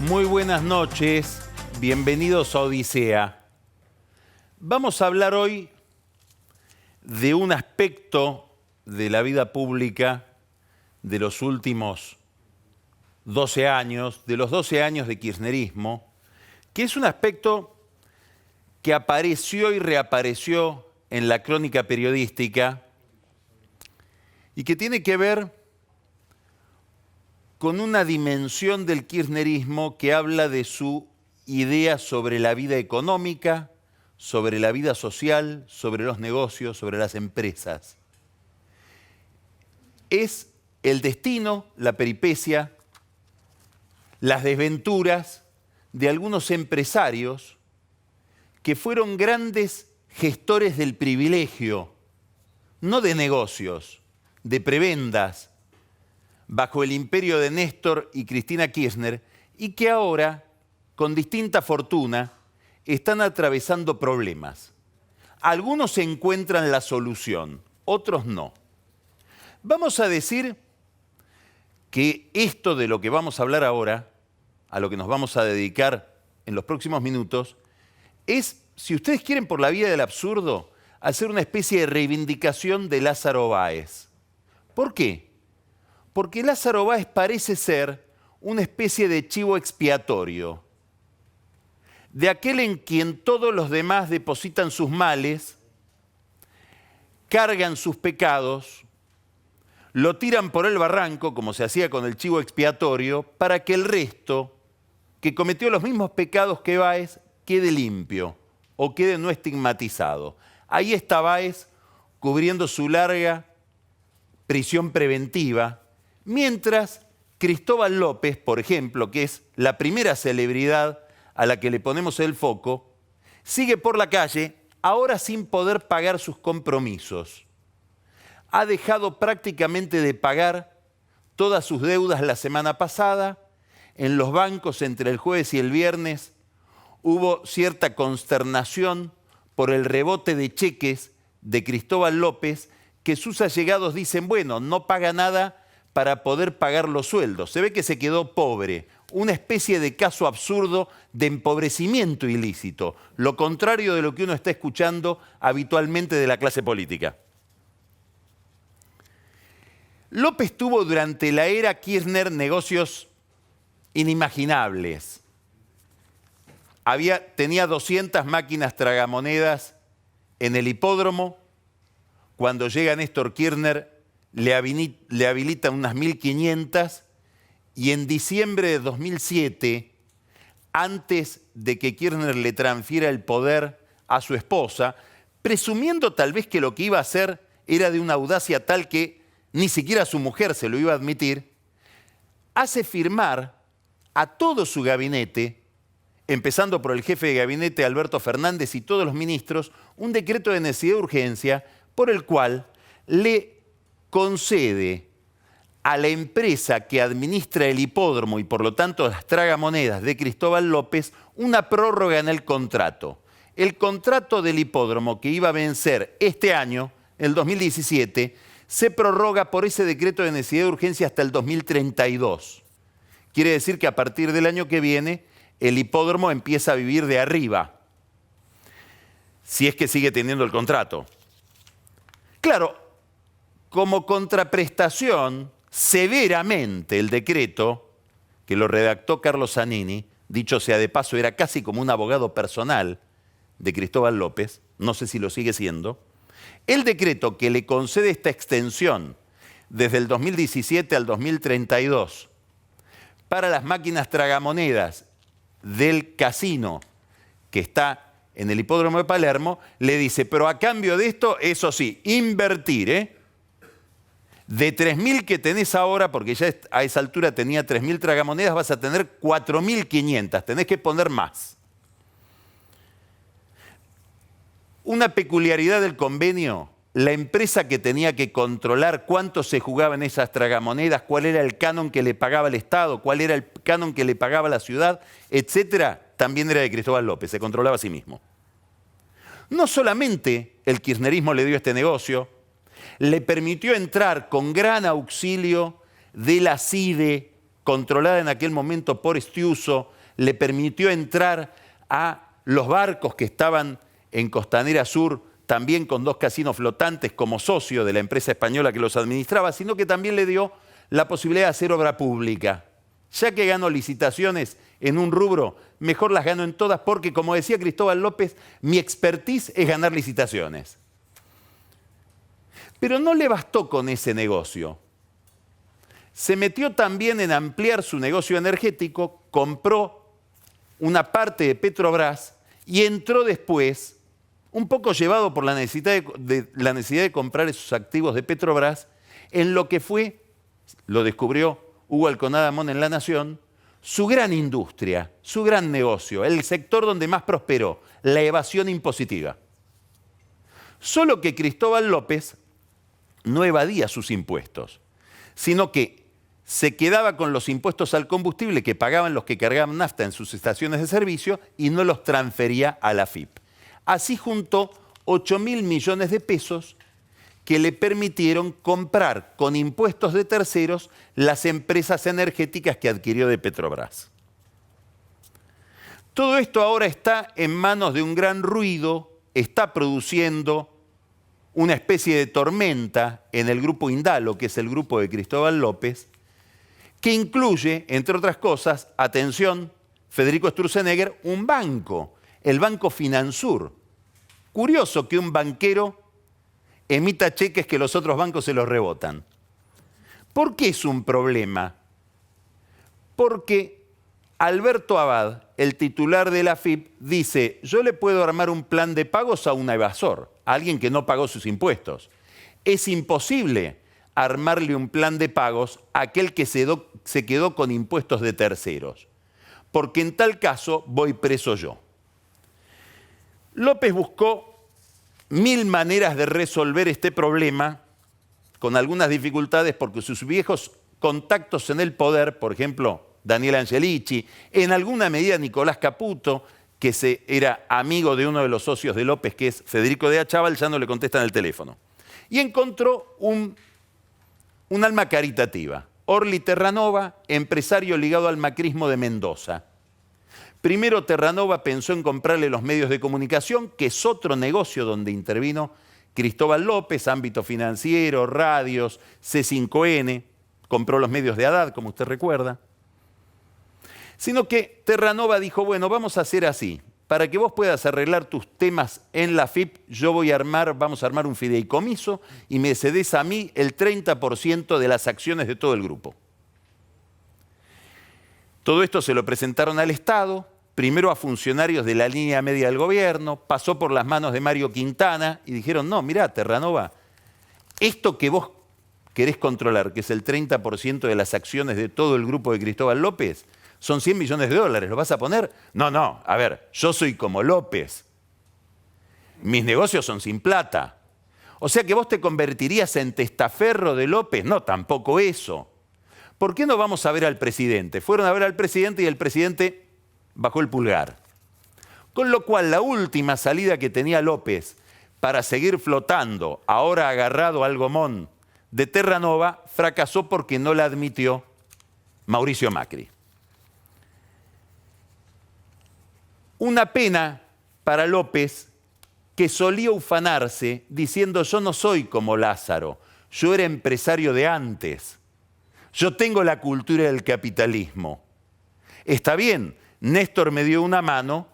Muy buenas noches, bienvenidos a Odisea. Vamos a hablar hoy de un aspecto de la vida pública de los últimos 12 años, de los 12 años de kirchnerismo, que es un aspecto que apareció y reapareció en la crónica periodística y que tiene que ver con una dimensión del kirchnerismo que habla de su idea sobre la vida económica, sobre la vida social, sobre los negocios, sobre las empresas. Es el destino, la peripecia, las desventuras de algunos empresarios que fueron grandes gestores del privilegio, no de negocios, de prebendas, bajo el imperio de Néstor y Cristina Kirchner, y que ahora, con distinta fortuna, están atravesando problemas. Algunos encuentran la solución, otros no. Vamos a decir que esto de lo que vamos a hablar ahora, a lo que nos vamos a dedicar en los próximos minutos, es, si ustedes quieren por la vía del absurdo, hacer una especie de reivindicación de Lázaro Báez. ¿Por qué? Porque Lázaro Báez parece ser una especie de chivo expiatorio, de aquel en quien todos los demás depositan sus males, cargan sus pecados, lo tiran por el barranco, como se hacía con el chivo expiatorio, para que el resto, que cometió los mismos pecados que Báez, quede limpio o quede no estigmatizado. Ahí está Báez cubriendo su larga prisión preventiva, mientras Cristóbal López, por ejemplo, que es la primera celebridad a la que le ponemos el foco, sigue por la calle, ahora sin poder pagar sus compromisos. Ha dejado prácticamente de pagar todas sus deudas la semana pasada. En los bancos entre el jueves y el viernes hubo cierta consternación por el rebote de cheques de Cristóbal López, que sus allegados dicen, bueno, no paga nada para poder pagar los sueldos. Se ve que se quedó pobre, una especie de caso absurdo de empobrecimiento ilícito, lo contrario de lo que uno está escuchando habitualmente de la clase política. López tuvo durante la era Kirchner negocios inimaginables. Tenía 200 máquinas tragamonedas en el hipódromo. Cuando llega Néstor Kirchner, le habilita unas 1.500 y en diciembre de 2007, antes de que Kirchner le transfiera el poder a su esposa, presumiendo tal vez que lo que iba a hacer era de una audacia tal que ni siquiera su mujer se lo iba a admitir, hace firmar a todo su gabinete, empezando por el jefe de gabinete Alberto Fernández y todos los ministros, un decreto de necesidad de urgencia por el cual le concede a la empresa que administra el hipódromo y por lo tanto las tragamonedas de Cristóbal López una prórroga en el contrato. El contrato del hipódromo que iba a vencer este año, el 2017, se prorroga por ese decreto de necesidad de urgencia hasta el 2032. Quiere decir que a partir del año que viene el hipódromo empieza a vivir de arriba, si es que sigue teniendo el contrato. Claro, como contraprestación, severamente el decreto, que lo redactó Carlos Zanini, dicho sea de paso, era casi como un abogado personal de Cristóbal López, no sé si lo sigue siendo, el decreto que le concede esta extensión desde el 2017 al 2032 para las máquinas tragamonedas del casino que está en el hipódromo de Palermo, le dice, pero a cambio de esto, eso sí, invertir, de 3.000 que tenés ahora, porque ya a esa altura tenía 3.000 tragamonedas, vas a tener 4.500, tenés que poner más. Una peculiaridad del convenio, la empresa que tenía que controlar cuánto se jugaba en esas tragamonedas, cuál era el canon que le pagaba el Estado, cuál era el canon que le pagaba la ciudad, etcétera, también era de Cristóbal López, se controlaba a sí mismo. No solamente el kirchnerismo le dio este negocio, le permitió entrar con gran auxilio de la CIDE controlada en aquel momento por Estiuso, le permitió entrar a los barcos que estaban en Costanera Sur, también con 2 casinos flotantes como socio de la empresa española que los administraba, sino que también le dio la posibilidad de hacer obra pública. Ya que gano licitaciones en un rubro, mejor las gano en todas porque, como decía Cristóbal López, mi expertise es ganar licitaciones. Pero no le bastó con ese negocio. Se metió también en ampliar su negocio energético, compró una parte de Petrobras y entró después, un poco llevado por la necesidad de comprar esos activos de Petrobras, en lo que fue, lo descubrió Hugo Alconada Amón en La Nación, su gran industria, su gran negocio, el sector donde más prosperó, la evasión impositiva. Solo que Cristóbal López no evadía sus impuestos, sino que se quedaba con los impuestos al combustible que pagaban los que cargaban nafta en sus estaciones de servicio y no los transfería a la AFIP. Así juntó 8.000 millones de pesos que le permitieron comprar con impuestos de terceros las empresas energéticas que adquirió de Petrobras. Todo esto ahora está en manos de un gran ruido, está produciendo una especie de tormenta en el grupo Indalo, que es el grupo de Cristóbal López, que incluye, entre otras cosas, atención, Federico Sturzenegger, un banco, el Banco Finansur. Curioso que un banquero emita cheques que los otros bancos se los rebotan. ¿Por qué es un problema? Porque Alberto Abad, el titular de la AFIP, dice, yo le puedo armar un plan de pagos a un evasor, a alguien que no pagó sus impuestos. Es imposible armarle un plan de pagos a aquel que se quedó con impuestos de terceros, porque en tal caso voy preso yo. López buscó 1000 maneras de resolver este problema, con algunas dificultades porque sus viejos contactos en el poder, por ejemplo, Daniel Angelici, en alguna medida Nicolás Caputo, que era amigo de uno de los socios de López, que es Federico de Achával, ya no le contestan el teléfono. Y encontró un alma caritativa, Orly Terranova, empresario ligado al macrismo de Mendoza. Primero Terranova pensó en comprarle los medios de comunicación, que es otro negocio donde intervino Cristóbal López, ámbito financiero, radios, C5N, compró los medios de Haddad, como usted recuerda. Sino que Terranova dijo, bueno, vamos a hacer así, para que vos puedas arreglar tus temas en la AFIP, vamos a armar un fideicomiso y me cedés a mí el 30% de las acciones de todo el grupo. Todo esto se lo presentaron al Estado, primero a funcionarios de la línea media del gobierno, pasó por las manos de Mario Quintana y dijeron, no, mirá, Terranova, esto que vos querés controlar, que es el 30% de las acciones de todo el grupo de Cristóbal López, son 100 millones de dólares, ¿lo vas a poner? No, a ver, yo soy como López, mis negocios son sin plata. O sea que vos te convertirías en testaferro de López, no, tampoco eso. ¿Por qué no vamos a ver al presidente? Fueron a ver al presidente y el presidente bajó el pulgar. Con lo cual, la última salida que tenía López para seguir flotando, ahora agarrado al gomón de Terranova, fracasó porque no la admitió Mauricio Macri. Una pena para López, que solía ufanarse diciendo, yo no soy como Lázaro, yo era empresario de antes. Yo tengo la cultura del capitalismo. Está bien, Néstor me dio una mano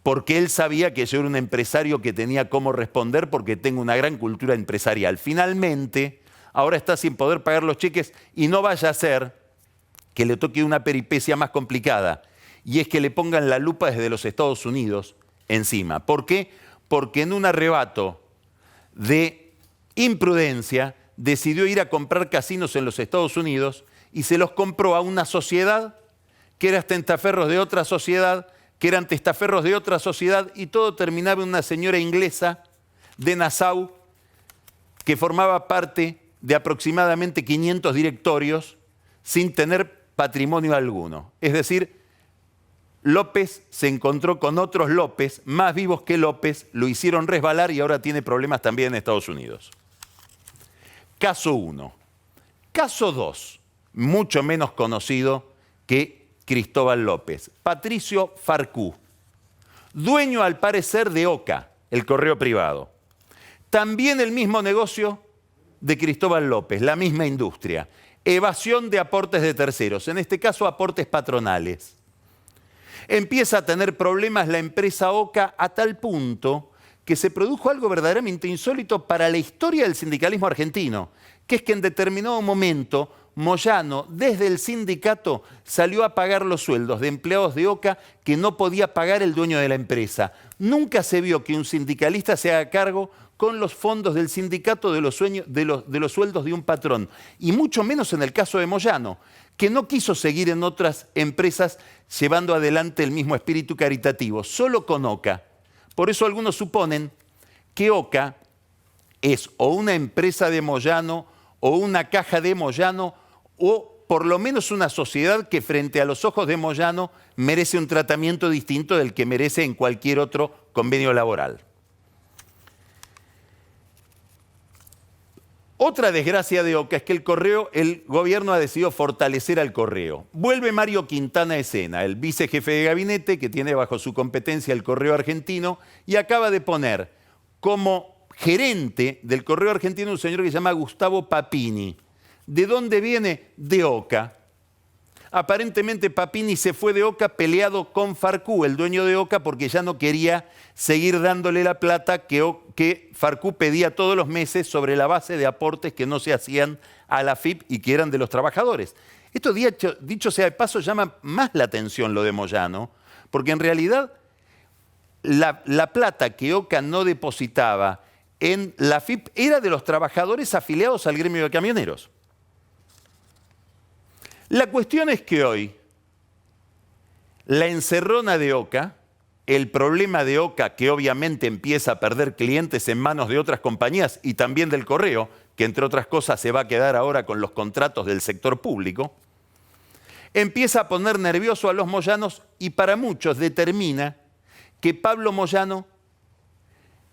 porque él sabía que yo era un empresario que tenía cómo responder porque tengo una gran cultura empresarial. Finalmente, ahora está sin poder pagar los cheques y no vaya a ser que le toque una peripecia más complicada y es que le pongan la lupa desde los Estados Unidos encima. ¿Por qué? Porque en un arrebato de imprudencia decidió ir a comprar casinos en los Estados Unidos y se los compró a una sociedad que era testaferros de otra sociedad, que eran testaferros de otra sociedad, y todo terminaba en una señora inglesa de Nassau que formaba parte de aproximadamente 500 directorios sin tener patrimonio alguno. Es decir, López se encontró con otros López, más vivos que López, lo hicieron resbalar y ahora tiene problemas también en Estados Unidos. Caso 1. Caso 2. mucho menos conocido que Cristóbal López. Patricio Farcú, dueño al parecer de Oca, el correo privado. También el mismo negocio de Cristóbal López, la misma industria. Evasión de aportes de terceros, en este caso aportes patronales. Empieza a tener problemas la empresa Oca a tal punto que se produjo algo verdaderamente insólito para la historia del sindicalismo argentino, que es que en determinado momento Moyano, desde el sindicato, salió a pagar los sueldos de empleados de Oca que no podía pagar el dueño de la empresa. Nunca se vio que un sindicalista se haga cargo con los fondos del sindicato de los sueldos de un patrón, y mucho menos en el caso de Moyano, que no quiso seguir en otras empresas llevando adelante el mismo espíritu caritativo, solo con Oca. Por eso algunos suponen que Oca es o una empresa de Moyano o una caja de Moyano, o por lo menos una sociedad que frente a los ojos de Moyano merece un tratamiento distinto del que merece en cualquier otro convenio laboral. Otra desgracia de Oca es que el gobierno ha decidido fortalecer al correo. Vuelve Mario Quintana a escena, el vicejefe de gabinete que tiene bajo su competencia el correo argentino, y acaba de poner como gerente del correo argentino un señor que se llama Gustavo Papini. ¿De dónde viene? De Oca. Aparentemente Papini se fue de Oca peleado con Farcú, el dueño de Oca, porque ya no quería seguir dándole la plata que Farcú pedía todos los meses sobre la base de aportes que no se hacían a la AFIP y que eran de los trabajadores. Esto, dicho sea de paso, llama más la atención lo de Moyano, porque en realidad la plata que Oca no depositaba en la AFIP era de los trabajadores afiliados al gremio de camioneros. La cuestión es que hoy la encerrona de Oca, el problema de Oca, que obviamente empieza a perder clientes en manos de otras compañías y también del correo, que entre otras cosas se va a quedar ahora con los contratos del sector público, empieza a poner nervioso a los moyanos y para muchos determina que Pablo Moyano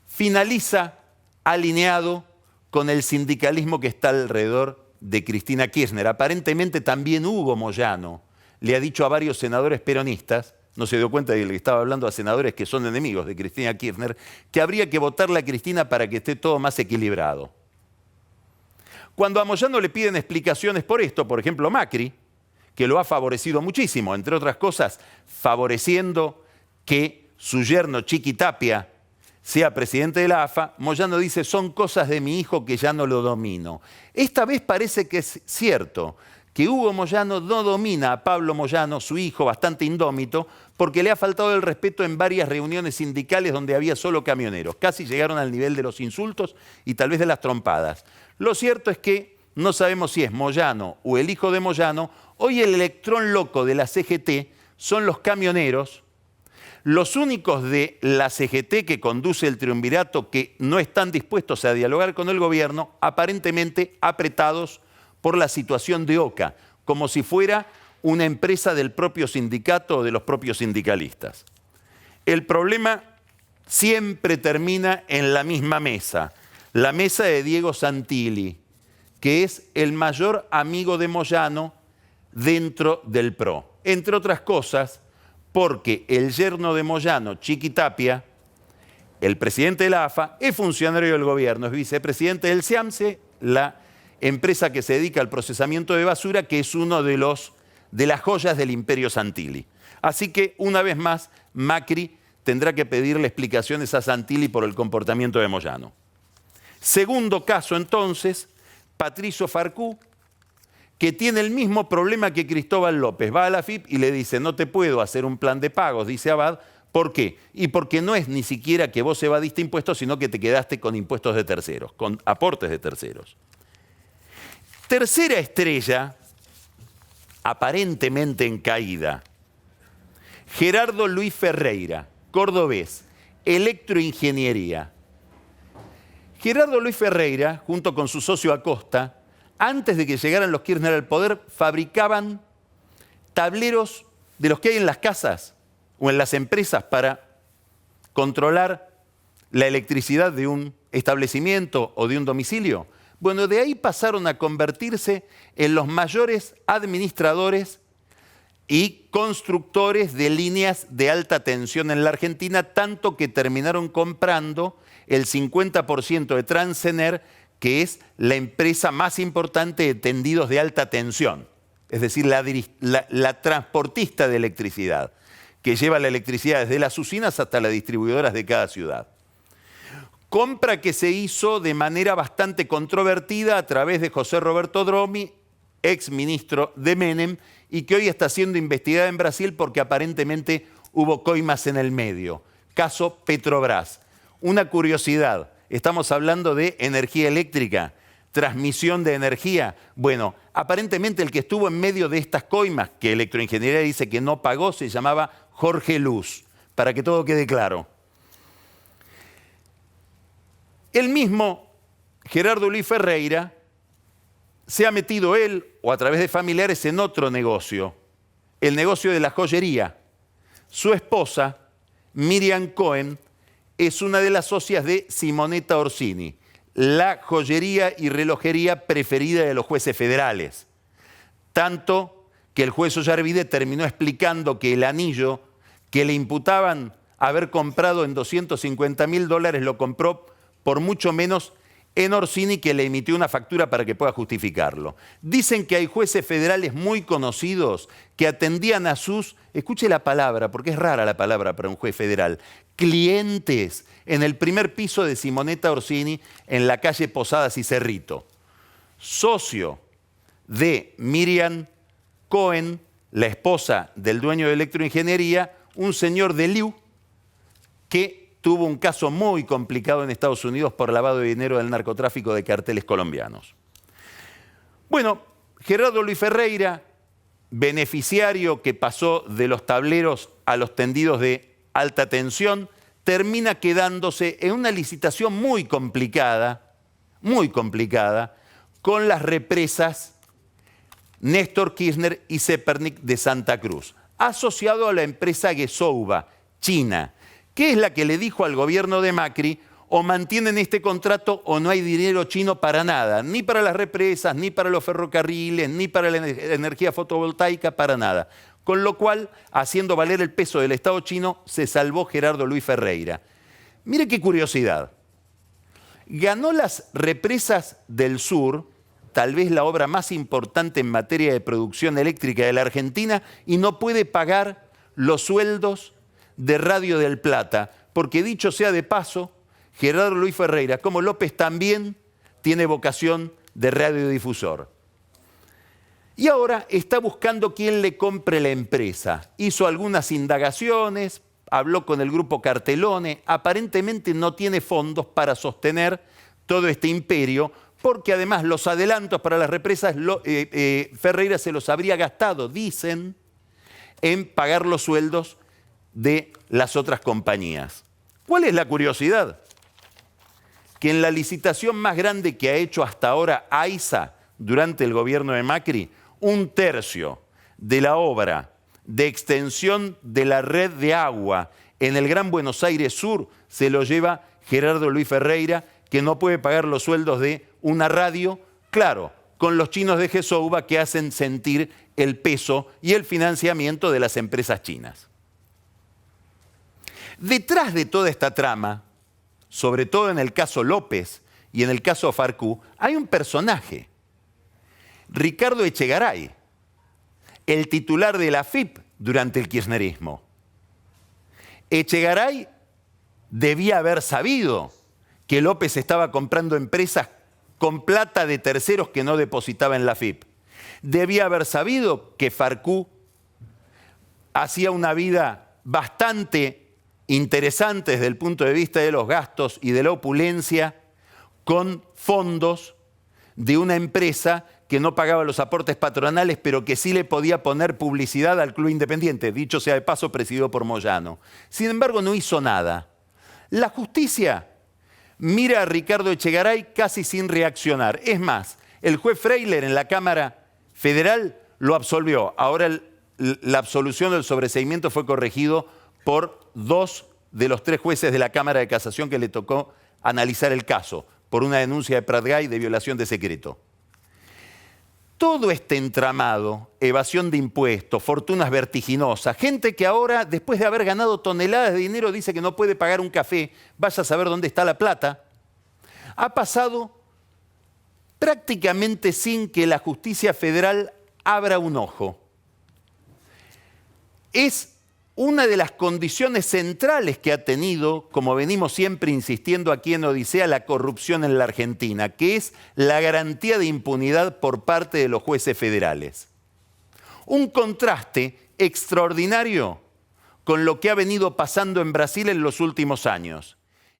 finaliza alineado con el sindicalismo que está alrededor de Cristina Kirchner. Aparentemente también Hugo Moyano le ha dicho a varios senadores peronistas, no se dio cuenta de que le estaba hablando a senadores que son enemigos de Cristina Kirchner, que habría que votarle a Cristina para que esté todo más equilibrado. Cuando a Moyano le piden explicaciones por esto, por ejemplo Macri, que lo ha favorecido muchísimo, entre otras cosas, favoreciendo que su yerno Chiqui Tapia sea presidente de la AFA, Moyano dice, son cosas de mi hijo que ya no lo domino. Esta vez parece que es cierto que Hugo Moyano no domina a Pablo Moyano, su hijo bastante indómito, porque le ha faltado el respeto en varias reuniones sindicales donde había solo camioneros. Casi llegaron al nivel de los insultos y tal vez de las trompadas. Lo cierto es que no sabemos si es Moyano o el hijo de Moyano. Hoy el electrón loco de la CGT son los camioneros, los únicos de la CGT que conduce el triunvirato que no están dispuestos a dialogar con el gobierno, aparentemente apretados por la situación de Oca, como si fuera una empresa del propio sindicato o de los propios sindicalistas. El problema siempre termina en la misma mesa, la mesa de Diego Santilli, que es el mayor amigo de Moyano dentro del PRO. Entre otras cosas, porque el yerno de Moyano, Chiqui Tapia, el presidente de la AFA, es funcionario del gobierno, es vicepresidente del SIAMSE, la empresa que se dedica al procesamiento de basura, que es uno de las joyas del imperio Santilli. Así que, una vez más, Macri tendrá que pedirle explicaciones a Santilli por el comportamiento de Moyano. Segundo caso, entonces, Patricio Farcú, que tiene el mismo problema que Cristóbal López. Va a la AFIP y le dice, no te puedo hacer un plan de pagos, dice Abad. ¿Por qué? Y porque no es ni siquiera que vos evadiste impuestos, sino que te quedaste con impuestos de terceros, con aportes de terceros. Tercera estrella, aparentemente en caída. Gerardo Luis Ferreira, cordobés, electroingeniería. Gerardo Luis Ferreira, junto con su socio Acosta, antes de que llegaran los Kirchner al poder, fabricaban tableros de los que hay en las casas o en las empresas para controlar la electricidad de un establecimiento o de un domicilio. Bueno, de ahí pasaron a convertirse en los mayores administradores y constructores de líneas de alta tensión en la Argentina, tanto que terminaron comprando el 50% de Transener, que es la empresa más importante de tendidos de alta tensión, es decir, la transportista de electricidad, que lleva la electricidad desde las usinas hasta las distribuidoras de cada ciudad. Compra que se hizo de manera bastante controvertida a través de José Roberto Dromi, ex ministro de Menem, y que hoy está siendo investigada en Brasil porque aparentemente hubo coimas en el medio. Caso Petrobras. Una curiosidad, estamos hablando de energía eléctrica, transmisión de energía. Bueno, aparentemente el que estuvo en medio de estas coimas, que Electroingeniería dice que no pagó, se llamaba Jorge Luz, para que todo quede claro. El mismo Gerardo Luis Ferreira se ha metido él, o a través de familiares, en otro negocio, el negocio de la joyería. Su esposa, Miriam Cohen, es una de las socias de Simonetta Orsini, la joyería y relojería preferida de los jueces federales. Tanto que el juez Ollarvide terminó explicando que el anillo que le imputaban haber comprado en $250.000 lo compró por mucho menos en Orsini, que le emitió una factura para que pueda justificarlo. Dicen que hay jueces federales muy conocidos que atendían a sus, escuche la palabra, porque es rara la palabra para un juez federal, clientes en el primer piso de Simonetta Orsini en la calle Posadas y Cerrito. Socio de Miriam Cohen, la esposa del dueño de Electroingeniería, un señor de Liu que tuvo un caso muy complicado en Estados Unidos por lavado de dinero del narcotráfico de carteles colombianos. Bueno, Gerardo Luis Ferreira, beneficiario que pasó de los tableros a los tendidos de alta tensión, termina quedándose en una licitación muy complicada, con las represas Néstor Kirchner y Zepernik de Santa Cruz, asociado a la empresa Gesouba, China, que es la que le dijo al gobierno de Macri: o mantienen este contrato o no hay dinero chino para nada, ni para las represas, ni para los ferrocarriles, ni para la energía fotovoltaica, para nada. Con lo cual, haciendo valer el peso del Estado chino, se salvó Gerardo Luis Ferreira. Mire qué curiosidad. Ganó las represas del sur, tal vez la obra más importante en materia de producción eléctrica de la Argentina, y no puede pagar los sueldos de Radio del Plata, porque dicho sea de paso, Gerardo Luis Ferreira, como López, también tiene vocación de radiodifusor. Y ahora está buscando quién le compre la empresa. Hizo algunas indagaciones, habló con el grupo Cartelone, aparentemente no tiene fondos para sostener todo este imperio, porque además los adelantos para las represas Ferreira se los habría gastado, dicen, en pagar los sueldos de las otras compañías. ¿Cuál es la curiosidad? Que en la licitación más grande que ha hecho hasta ahora AISA durante el gobierno de Macri, 1/3 de la obra de extensión de la red de agua en el Gran Buenos Aires Sur se lo lleva Gerardo Luis Ferreira, que no puede pagar los sueldos de una radio, claro, con los chinos de Gesouba, que hacen sentir el peso y el financiamiento de las empresas chinas. Detrás de toda esta trama, sobre todo en el caso López y en el caso Farcú, hay un personaje, Ricardo Echegaray, el titular de la AFIP durante el kirchnerismo. Echegaray debía haber sabido que López estaba comprando empresas con plata de terceros que no depositaba en la AFIP. Debía haber sabido que Farcú hacía una vida bastante interesante desde el punto de vista de los gastos y de la opulencia, con fondos de una empresa que no pagaba los aportes patronales, pero que sí le podía poner publicidad al Club Independiente, dicho sea de paso, presidido por Moyano. Sin embargo, no hizo nada. La justicia mira a Ricardo Echegaray casi sin reaccionar. Es más, el juez Freiler en la Cámara Federal lo absolvió. Ahora la absolución del sobreseimiento fue corregido por 2 de los 3 jueces de la Cámara de Casación que le tocó analizar el caso. por una denuncia de Prat Gay de violación de secreto. Todo este entramado, evasión de impuestos, fortunas vertiginosas, gente que ahora, después de haber ganado toneladas de dinero, dice que no puede pagar un café, vaya a saber dónde está la plata, ha pasado prácticamente sin que la justicia federal abra un ojo. Es una de las condiciones centrales que ha tenido, como venimos siempre insistiendo aquí en Odisea, la corrupción en la Argentina, que es la garantía de impunidad por parte de los jueces federales. Un contraste extraordinario con lo que ha venido pasando en Brasil en los últimos años.